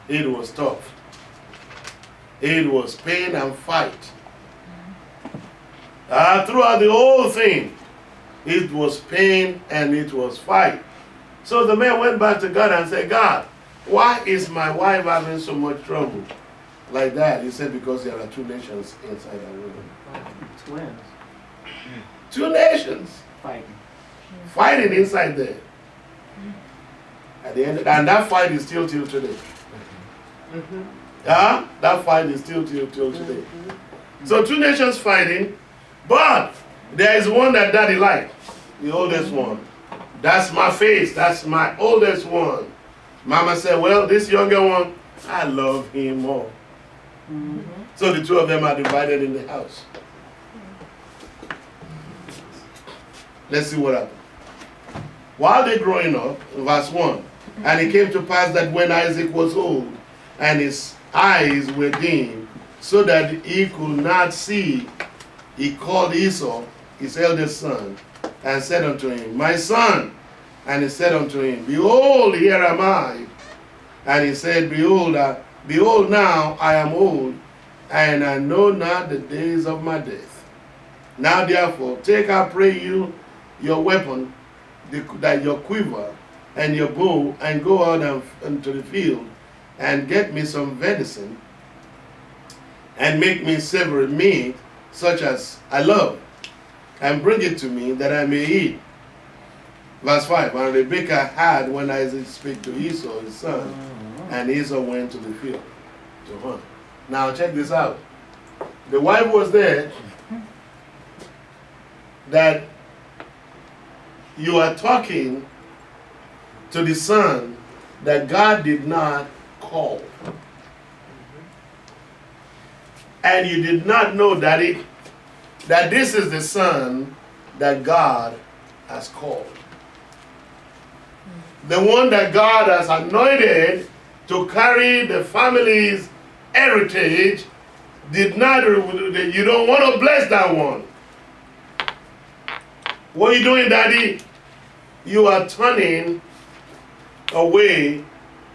It was tough. It was pain and fight. Throughout the whole thing, it was pain and it was fight. So the man went back to God and said, God, why is my wife having so much trouble like that? He said, because there are two nations inside that woman. Twins. Two nations fighting inside there. At the end, and that fight is still till today. That fight is still till today. So two nations fighting, but there is one that daddy liked, the oldest one. That's my face. That's my oldest one. Mama said, well, this younger one, I love him more. So the two of them are divided in the house. Let's see what happened. While they're growing up, verse 1, and it came to pass that when Isaac was old, and his eyes were dim, so that he could not see, he called Esau, his eldest son, and said unto him, my son. And he said unto him, behold, here am I. And he said, behold, behold now I am old, and I know not the days of my death. Now therefore, take, I pray you, your weapon, your quiver, and your bow, and go out into the field, and get me some venison, and make me savory meat, such as I love, and bring it to me, that I may eat. Verse 5, and Rebekah had when Isaac spake to Esau, his son, and Esau went to the field to hunt. Now check this out. The wife was there, that you are talking to the son that God did not call. And you did not know that this is the son that God has called. The one that God has anointed to carry the family's heritage did not, you don't want to bless that one. What are you doing, Daddy? You are turning away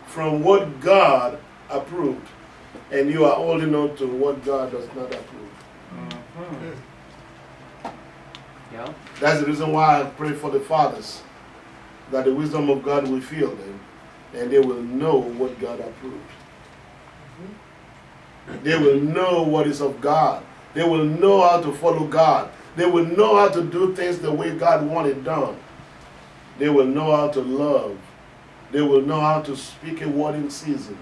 from what God approved, and you are holding on to what God does not approve. Yeah. That's the reason why I pray for the fathers, that the wisdom of God will fill them, and they will know what God approved. They will know what is of God. They will know how to follow God. They will know how to do things the way God wanted done. They will know how to love. They will know how to speak a word in season.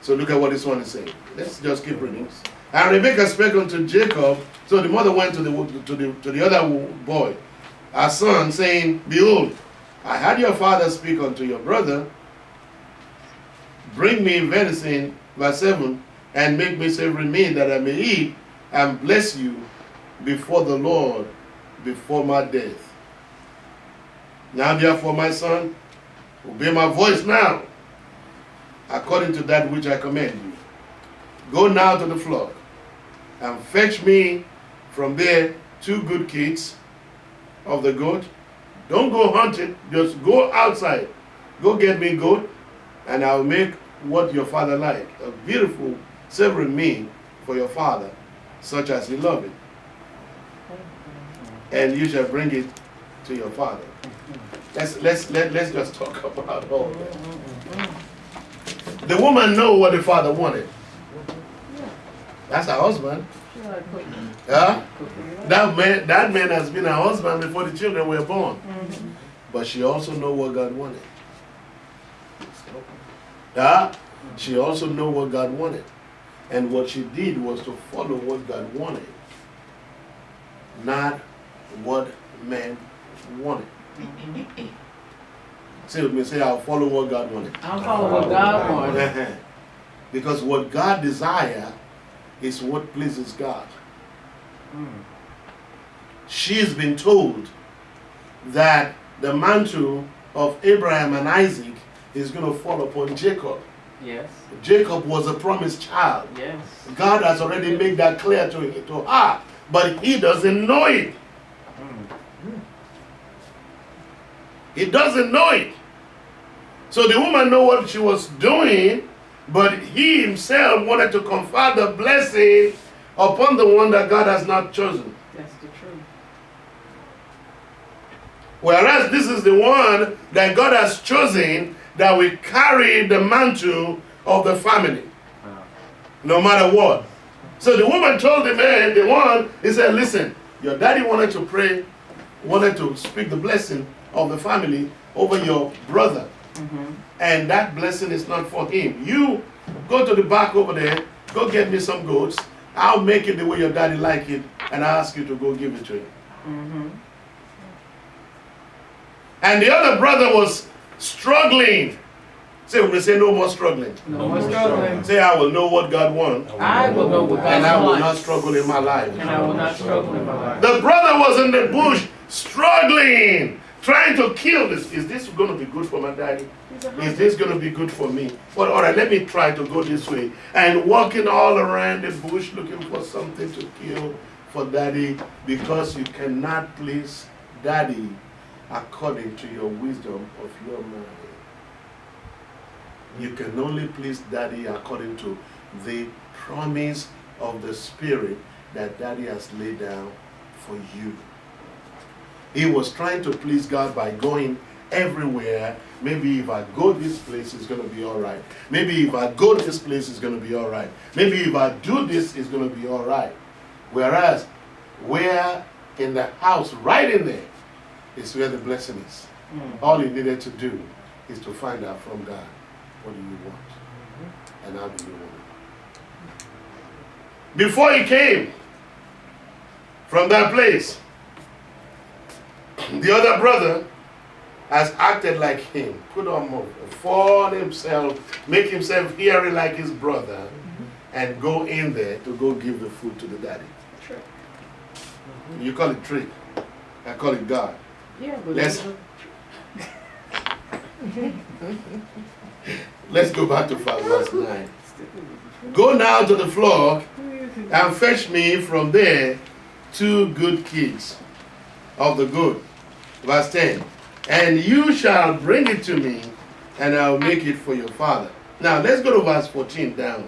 So look at what this one is saying. Let's just keep reading. And Rebekah spake unto Jacob. So the mother went to the other boy, our son, saying, behold, I had your father speak unto your brother, bring me venison, verse 7, and make me savory meat that I may eat, and bless you before the Lord, before my death. Now therefore, my son, obey my voice now, according to that which I command you. Go now to the flock, and fetch me from there 2 good kids of the goat. Don't go hunting, just go outside. Go get me goat, and I'll make what your father like, a beautiful savory meat for your father, such as he loved it. And you shall bring it to your father. Let's just talk about all that. The woman know what the father wanted. That's her husband. Yeah? That man has been her husband before the children were born. But she also know what God wanted. Yeah? She also know what God wanted. And what she did was to follow what God wanted, not what man wanted. Say with me, say, I'll follow what God wanted. I'll follow what God wanted. Because what God desires is what pleases God. She's been told that the mantle of Abraham and Isaac is going to fall upon Jacob. Yes. Jacob was a promised child. Yes. God has already made that clear to her, but he doesn't know it. He doesn't know it. So the woman knew what she was doing, but he himself wanted to confer the blessing upon the one that God has not chosen. That's the truth. Whereas this is the one that God has chosen that will carry the mantle of the family, no matter what. So the woman told the man, the one, he said, listen, your daddy wanted to pray, wanted to speak the blessing of the family over your brother. And that blessing is not for him. You go to the back over there, go get me some goats. I'll make it the way your daddy like it, and I ask you to go give it to him. And the other brother was struggling. Say, we say no more struggling. No more struggling. Say, I will know what God wants. I will know what God wants. And I will not struggle in my life. And I will not struggle in my life. The brother was in the bush struggling, trying to kill this. Is this going to be good for my daddy? Is this going to be good for me? Well, all right, let me try to go this way. And walking all around the bush looking for something to kill for daddy, because you cannot please daddy according to your wisdom of your mind. You can only please daddy according to the promise of the Spirit that daddy has laid down for you. He was trying to please God by going everywhere. Maybe if I go this place, it's going to be all right. Maybe if I go this place, it's going to be all right. Maybe if I do this, it's going to be all right. Whereas, where in the house, right in there, is where the blessing is. All he needed to do is to find out from God, what do you want? And how do you want it? Before he came from that place, the other brother has acted like him, put on more, fawn himself, make himself hearing like his brother, and go in there to go give the food to the daddy. Trick. You call it trick. I call it God. Yeah, but Let's go back to verse 9. Go now to the flock and fetch me from there 2 good kids of the goat. Verse 10. And you shall bring it to me, and I'll make it for your father. Now let's go to verse 14 down.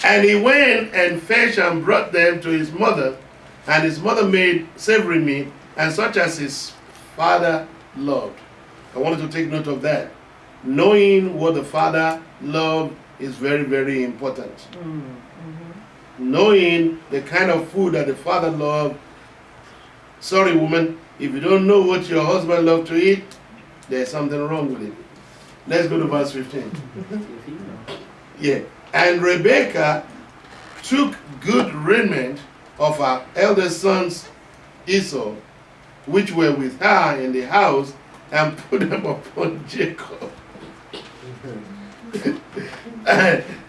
And he went and fetched and brought them to his mother, and his mother made savory meat, and such as his father loved. I wanted to take note of that. Knowing what the father loved is very, very important. Knowing the kind of food that the father loved. Sorry, woman, if you don't know what your husband loved to eat, there's something wrong with it. Let's go to verse 15. Yeah. And Rebekah took good raiment of her eldest sons Esau, which were with her in the house, and put them upon Jacob,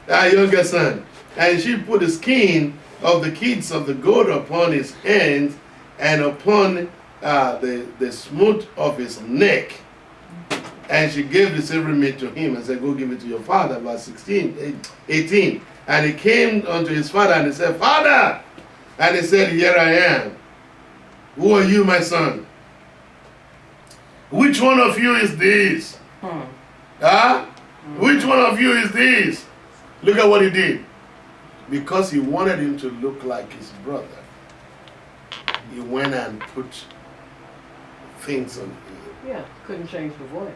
our younger son. And she put the skin of the kids of the goat upon his hands and upon the smooth of his neck. And she gave the savory meat to him and said, go give it to your father. Verse 18. And he came unto his father and he said, Father! And he said, here I am. Who are you, my son? Which one of you is this? Which one of you is this? Look at what he did. Because he wanted him to look like his brother, he went and put things on him. Yeah, couldn't change the voice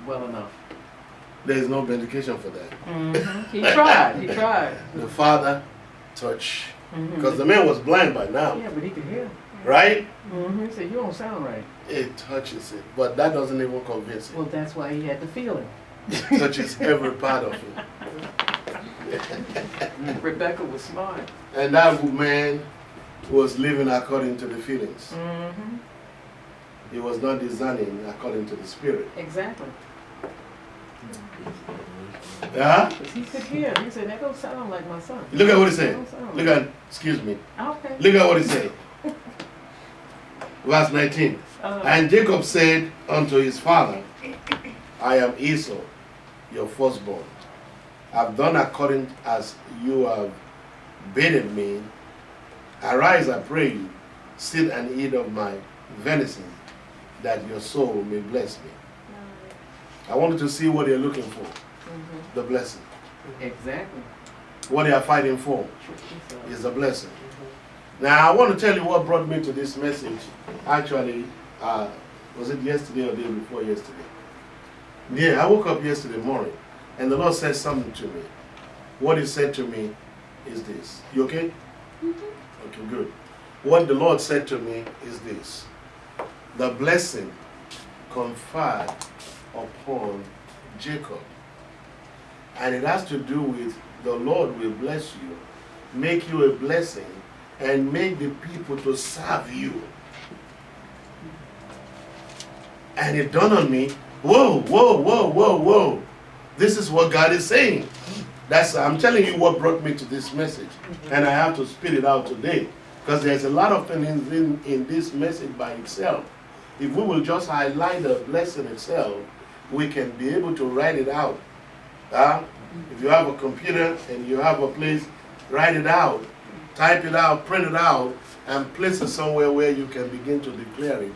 well enough. There is no vindication for that. He tried. He tried. The father touched. Because the man was blind by now. Yeah, but he could hear. Right? He said, you don't sound right. It touches it. But that doesn't even convince him. Well, that's why he had the feeling. It touches every part of him. Rebecca was smart. And that man was living according to the feelings. He was not discerning according to the Spirit. Exactly. Yeah? Because he could hear. He said, that don't sound like my son. Look at what he said. Look at, excuse me. Okay. Look at what he said. Verse 19. And Jacob said unto his father, I am Esau, your firstborn. I've done according as you have bidden me. Arise, I pray you, sit and eat of my venison, that your soul may bless me. I want you to see what they're looking for, the blessing. Exactly. What they are fighting for is the blessing. Now, I want to tell you what brought me to this message. Actually, was it yesterday or the day before yesterday? Yeah, I woke up yesterday morning, and the Lord said something to me. What He said to me is this. You okay? Okay, good. What the Lord said to me is this. The blessing conferred upon Jacob. And it has to do with the Lord will bless you, make you a blessing, and make the people to serve you. And it dawned on me, whoa, whoa, whoa, whoa, whoa. This is what God is saying. I'm telling you what brought me to this message. And I have to spit it out today. Because there's a lot of things in this message by itself. If we will just highlight the blessing itself, we can be able to write it out. If you have a computer and you have a place, write it out, type it out, print it out, and place it somewhere where you can begin to declare it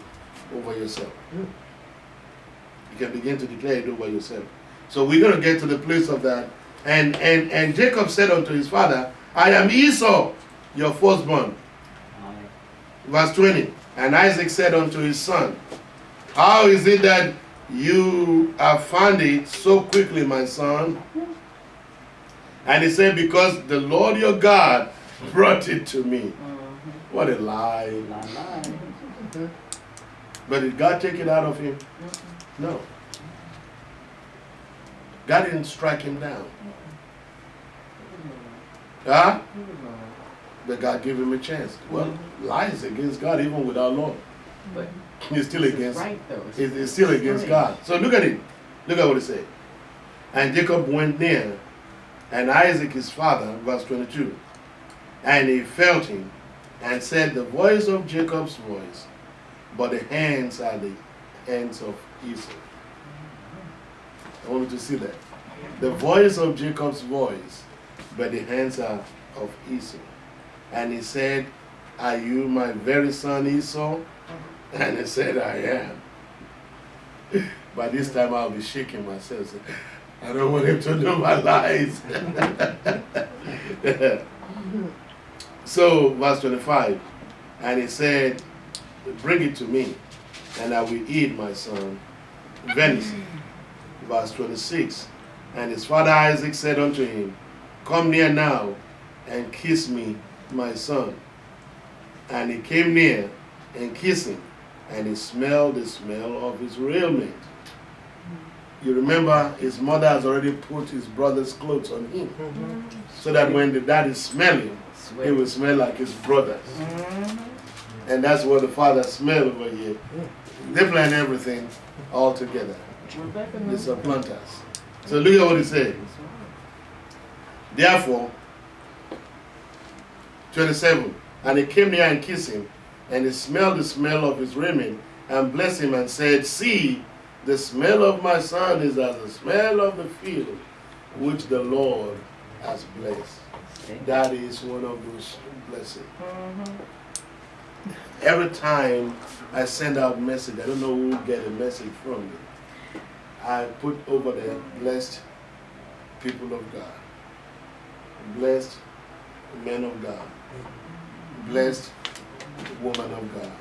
over yourself. You can begin to declare it over yourself. So we're going to get to the place of that. And Jacob said unto his father, I am Esau, your firstborn. Verse 20. And Isaac said unto his son, how is it that you have found it so quickly, my son? And he said, because the Lord your God brought it to me. What a lie. But did God take it out of him? No. God didn't strike him down. Huh? But God gave him a chance. Well, lies against God even with our Lord. But It's still against. right, though. It's still against God. So look at it. Look at what it said. And Jacob went near, and Isaac his father, verse 22. And he felt him, and said, the voice of Jacob's voice, but the hands are the hands of Esau. I want you to see that. The voice of Jacob's voice, but the hands are of Esau. And he said, are you my very son Esau? And he said, I am. By this time I'll be shaking myself. I don't want him to know my lies. So, verse 25. And he said, bring it to me, and I will eat, my son, venison. Verse 26. And his father Isaac said unto him, come near now, and kiss me, my son. And he came near, and kissed him, and he smelled the smell of his raiment. You remember his mother has already put his brother's clothes on him, so that when the daddy smell him, he will smell like his brothers. And that's what the father smelled over here. They plan everything all together. The supplanters. So look at what he said. Therefore, 27, and he came near and kissed him, and he smelled the smell of his raiment, and blessed him, and said, see, the smell of my son is as the smell of the field, which the Lord has blessed. That is one of those blessings. Every time I send out message, I don't know who will get a message from me. I put over there, blessed people of God, blessed men of God, blessed woman of God.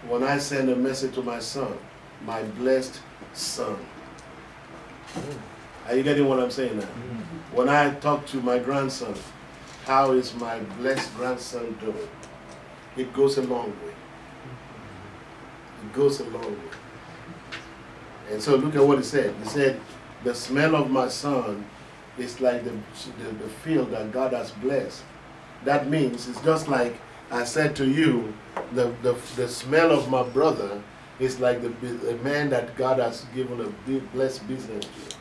When I send a message to my son, my blessed son. Are you getting what I'm saying now? When I talk to my grandson, how is my blessed grandson doing? It goes a long way. It goes a long way. And so look at what he said. He said, the smell of my son is like the field that God has blessed. That means it's just like I said to you, the smell of my brother is like the man that God has given a big blessed business to,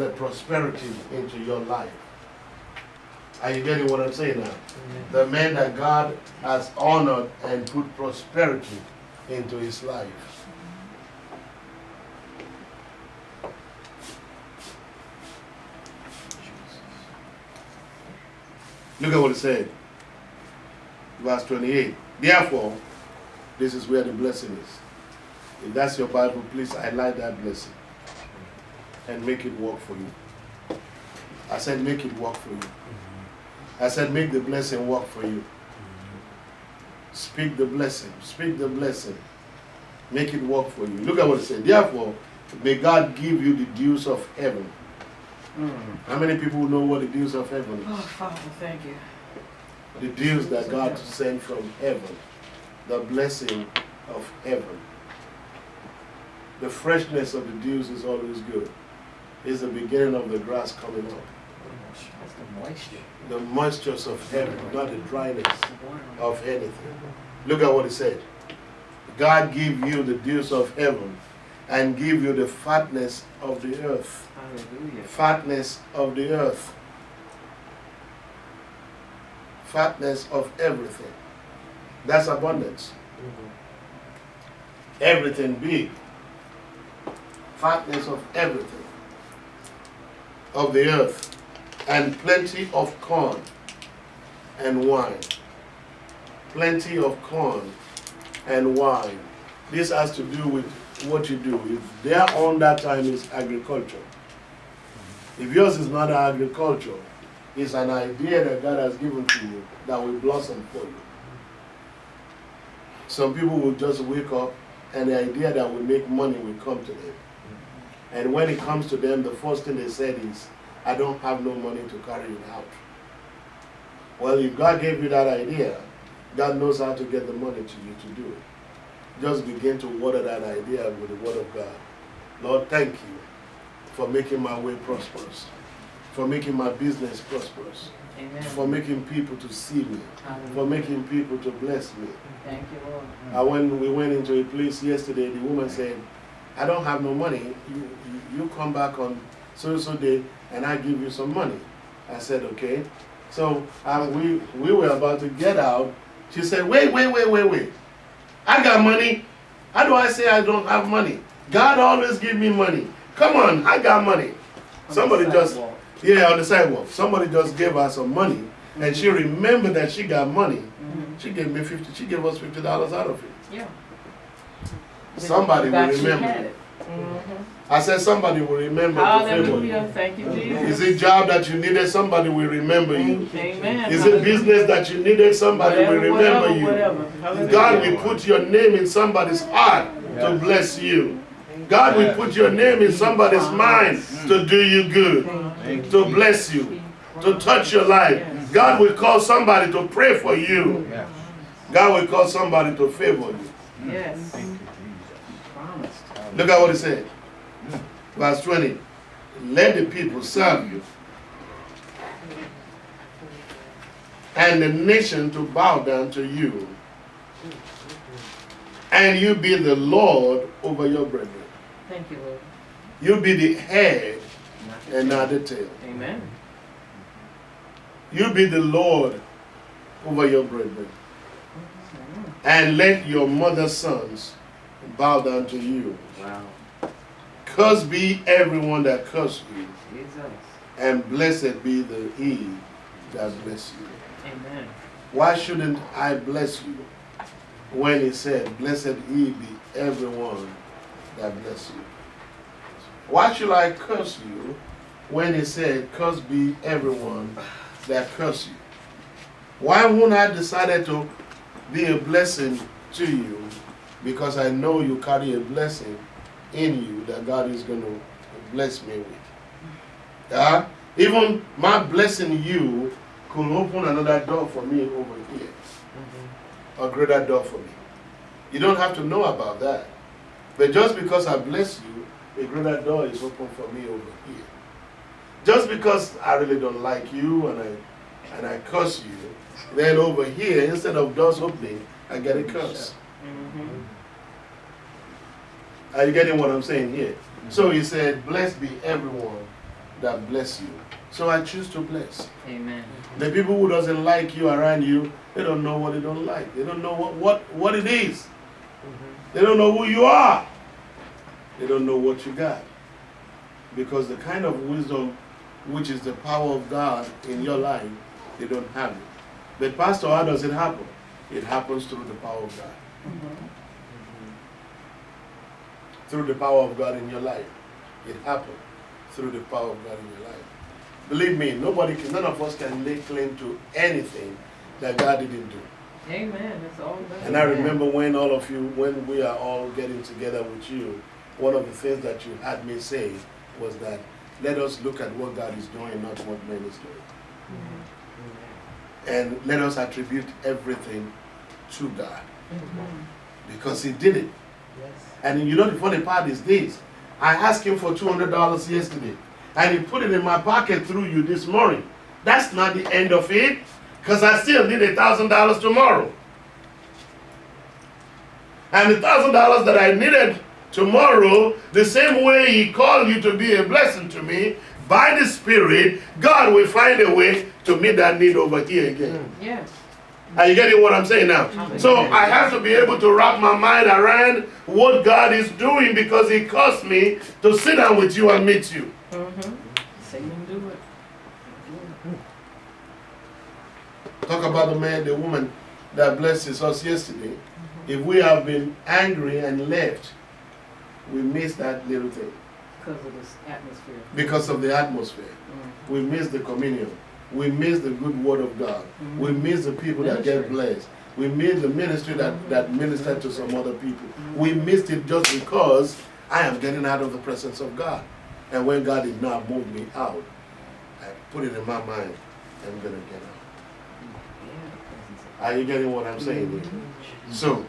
a prosperity into your life. Are you getting what I'm saying now? The man that God has honored and put prosperity into his life. Look at what it said. Verse 28. Therefore, this is where the blessing is. If that's your Bible, please highlight that blessing and make it work for you. I said make it work for you. I said make the blessing work for you. Speak the blessing. Speak the blessing. Make it work for you. Look at what it said. Therefore, may God give you the dews of heaven. How many people know what the dews of heaven is? Oh, Father, thank you. The dews that God sent from heaven. The blessing of heaven. The freshness of the dews is always good. It's the beginning of the grass coming up. That's the moisture. The moistures of heaven, not the dryness of anything. Look at what it said. God give you the dews of heaven and give you the fatness of the earth. Hallelujah. Fatness of the earth. Fatness of everything. That's abundance. Everything big. Fatness of everything. Of the earth. And plenty of corn and wine. Plenty of corn and wine. This has to do with what you do. If their own that time is agriculture. If yours is not agriculture, it's an idea that God has given to you that will blossom for you. Some people will just wake up and the idea that will make money will come to them. And when it comes to them, the first thing they said is, I don't have no money to carry it out. Well, if God gave you that idea, God knows how to get the money to you to do it. Just begin to water that idea with the word of God. Lord, thank you for making my way prosperous, for making my business prosperous, Amen. for making people to see me, Hallelujah. for making people to bless me. Thank you, Lord. When we went into a place yesterday, the woman said, I don't have no money. You come back on so day and I give you some money. I said, okay. So we were about to get out. She said, wait. I got money. How do I say I don't have money? God always give me money. Come on, I got money. Somebody just, on the sidewalk. Somebody just gave her some money and she remembered that she got money. She gave me she gave us $50 out of it. Yeah. Somebody will That she remember. had it. I said somebody will remember to favor you. Hallelujah. Thank you, Is Jesus. it job that you needed? Somebody will remember you. Amen. Is it business that you needed? Somebody will remember you. Whatever. God will put your name in somebody's heart to bless you. God will put your name in somebody's mind to do you good, to bless you, to touch your life. God will call somebody to pray for you. God will call somebody to favor you. Yes. Promised. Look at what he said. Verse 20. Let the people serve you, and the nation to bow down to you, and you be the Lord over your brethren. Thank you, Lord. You be the head and not the tail. Amen. You be the Lord over your brethren. And let your mother's sons bow down to you. Wow. Cursed be everyone that curses you, Jesus. and blessed be the he that bless you. Amen. Why shouldn't I bless you when he said, blessed he be everyone that bless you? Why should I curse you when he said, cursed be everyone that curse you? Why won't I decide to be a blessing to you? Because I know you carry a blessing in you that God is going to bless me with. Even my blessing you could open another door for me over here. A greater door for me. You don't have to know about that. But just because I bless you, a greater door is open for me over here. Just because I really don't like you and I curse you, then over here, instead of doors opening, I get a curse. Are you getting what I'm saying here? So he said, blessed be everyone that bless you. So I choose to bless. Amen. The people who doesn't like you around you, they don't know what they don't like. They don't know what it is. They don't know who you are. They don't know what you got. Because the kind of wisdom which is the power of God in your life, they don't have it. But Pastor, how does it happen? It happens through the power of God. through the power of God in your life. It happened through the power of God in your life. Believe me, none of us can lay claim to anything that God didn't do. Amen. That's all about. And I remember when when we are all getting together with you, one of the things that you had me say was that let us look at what God is doing, not what man is doing. And let us attribute everything to God. Because He did it. Yes. And you know the funny part is this. I asked Him for $200 yesterday. And He put it in my pocket through you this morning. That's not the end of it. Because I still need $1,000 tomorrow. And the $1,000 that I needed tomorrow, the same way He called you to be a blessing to me, by the Spirit, God will find a way to meet that need over here again. Yes. Are you getting what I'm saying now? So I have to be able to wrap my mind around what God is doing because He caused me to sit down with you and meet you. Say Him do it. Talk about the woman that blesses us yesterday. If we have been angry and left, we miss that little thing. Because of this atmosphere. Because of the atmosphere. We miss the communion. We miss the good word of God. We miss the people that get blessed. We miss the ministry that ministered to some other people. We missed it just because I am getting out of the presence of God. And when God did not move me out, I put it in my mind, I'm going to get out. Are you getting what I'm saying here? So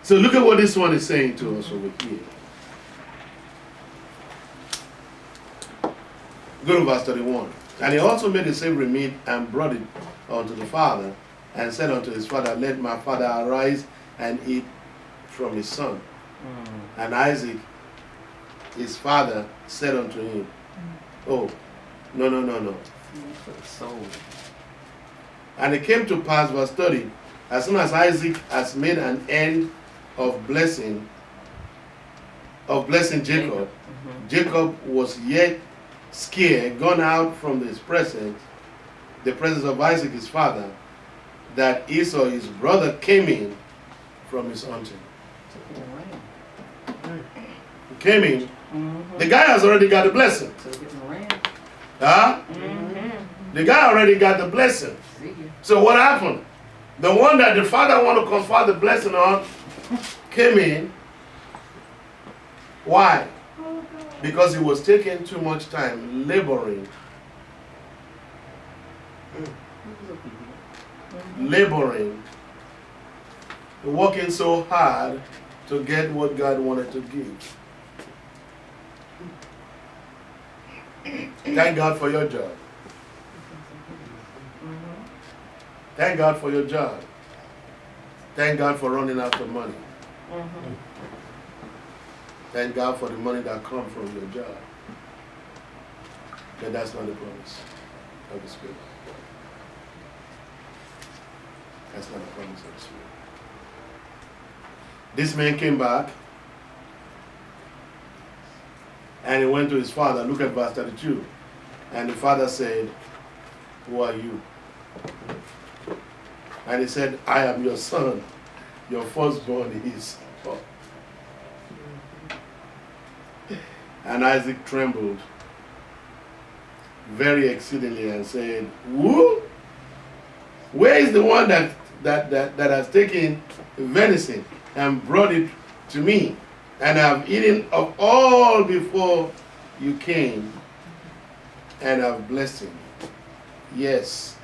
look at what this one is saying to us over here. Go to verse 31. And he also made the savory meat and brought it unto the father, and said unto his father, let my father arise and eat from his son. And Isaac, his father, said unto him, oh, no. And it came to pass, verse 30, as soon as Isaac has made an end of blessing Jacob, Jacob was yet scared, gone out from his presence, the presence of Isaac his father, that Esau his brother came in from his hunting. Came in. The guy has already got the blessing. Huh? The guy already got the blessing. So what happened? The one that the father wanted to confer the blessing on came in. Why? Because he was taking too much time laboring. Working so hard to get what God wanted to give. Thank God for your job. Thank God for your job. Thank God for running after money. Thank God for the money that comes from your job. But that's not the promise of the Spirit. That's not the promise of the Spirit. This man came back and he went to his father. Look at verse 32. And the father said, who are you? And he said, I am your son. Your firstborn is. And Isaac trembled very exceedingly and said, who? Where is the one that has taken venison and brought it to me? And I have eaten of all before you came, and I have blessed him. Yes,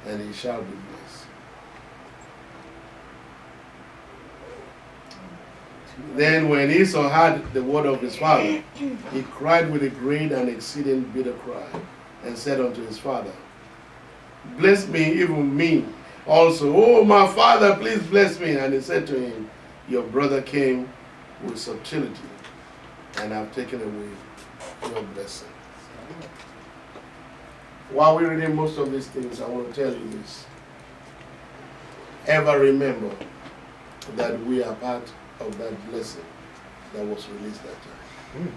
and he shall be blessed. Then when Esau heard the word of his father, he cried with a great and exceeding bitter cry, and said unto his father, bless me, even me also. Oh, my father, please bless me. And he said to him, your brother came with subtlety, and I've taken away your blessing. While we're reading most of these things, I want to tell you this. Ever remember that we are part of that blessing that was released that time.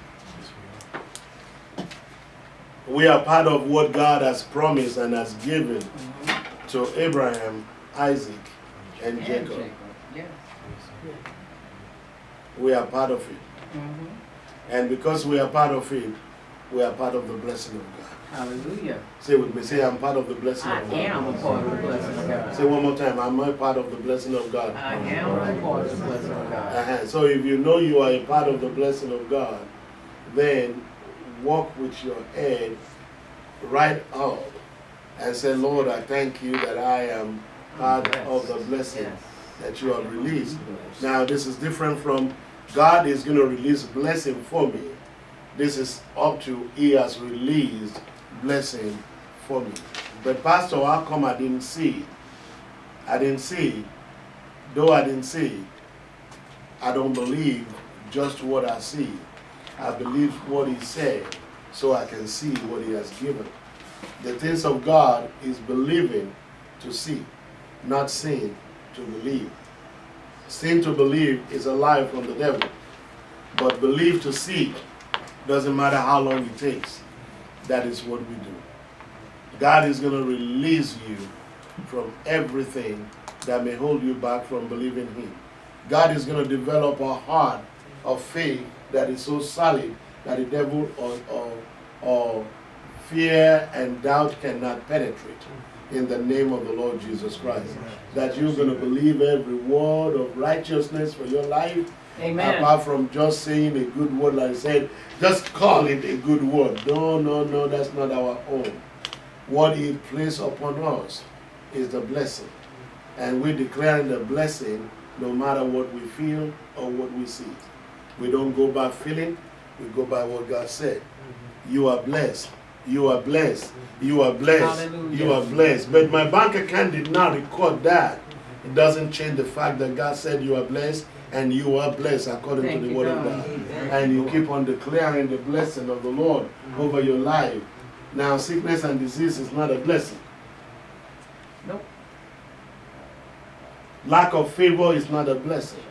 We are part of what God has promised and has given to Abraham, Isaac, and Jacob. Yes. we are part of it. Mhm. And because we are part of it, we are part of the blessing of God. Hallelujah. Say with me, say I'm part of the blessing I of God. am a part of the blessing of Say God. one more time, I'm a part of the blessing of God. I am a part of the blessing of God. So if you know you are a part of the blessing of God, then walk with your head right up and say, Lord, I thank you that I am part of the blessing Yes. that you have released. Now this is different from God is going to release blessing for me. This is up to He has released blessing for me. But Pastor, how come I didn't see it? I didn't see it. Though I didn't see it, I don't believe just what I see. I believe what He said so I can see what He has given. The things of God is believing to see, not seeing to believe. Seeing to believe is a lie from the devil. But believe to see doesn't matter how long it takes. That is what we do. God is going to release you from everything that may hold you back from believing Him. God is going to develop a heart of faith that is so solid that the devil or fear and doubt cannot penetrate. In the name of the Lord Jesus Christ. That you're going to believe every word of righteousness for your life. Amen. Apart from just saying a good word, like I said, just call it a good word. No, that's not our own. What He placed upon us is the blessing. And we declare the blessing no matter what we feel or what we see. We don't go by feeling, we go by what God said. You are blessed. You are blessed. You are blessed. Hallelujah. You are blessed. But my bank account did not record that. It doesn't change the fact that God said you are blessed and you are blessed according Thank to the you, word of God. God. And you keep on declaring the blessing of the Lord over your life. Now, sickness and disease is not a blessing. Nope. Lack of favor is not a blessing.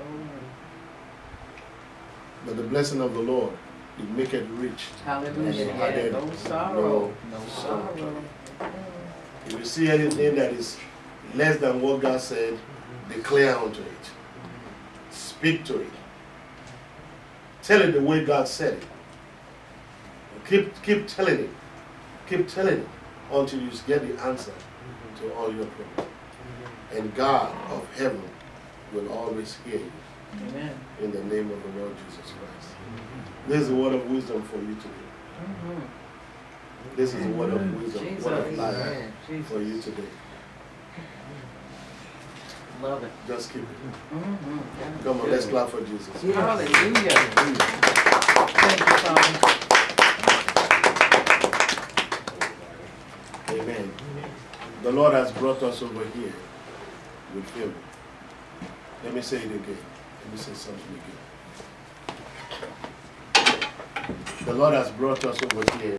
But the blessing of the Lord, it make it rich. Hallelujah. And Yeah, added no sorrow. no No sorrow. sorrow. If you see anything that is less than what God said, declare unto it. Speak to it. Tell it the way God said it. Keep telling it. Keep telling it until you get the answer to all your problems. And God of heaven will always hear you. Amen. In the name of the Lord Jesus Christ. This is a word of wisdom for you today. Mhm. This is a word of wisdom, word of Jesus. life Jesus. for you today. Love it. Just keep it. Mhm. Come on, let's clap for Jesus. Hallelujah. Thank you, Father. Amen. The Lord has brought us over here with favor. Let me say it again. Let me say something again. The Lord has brought us over here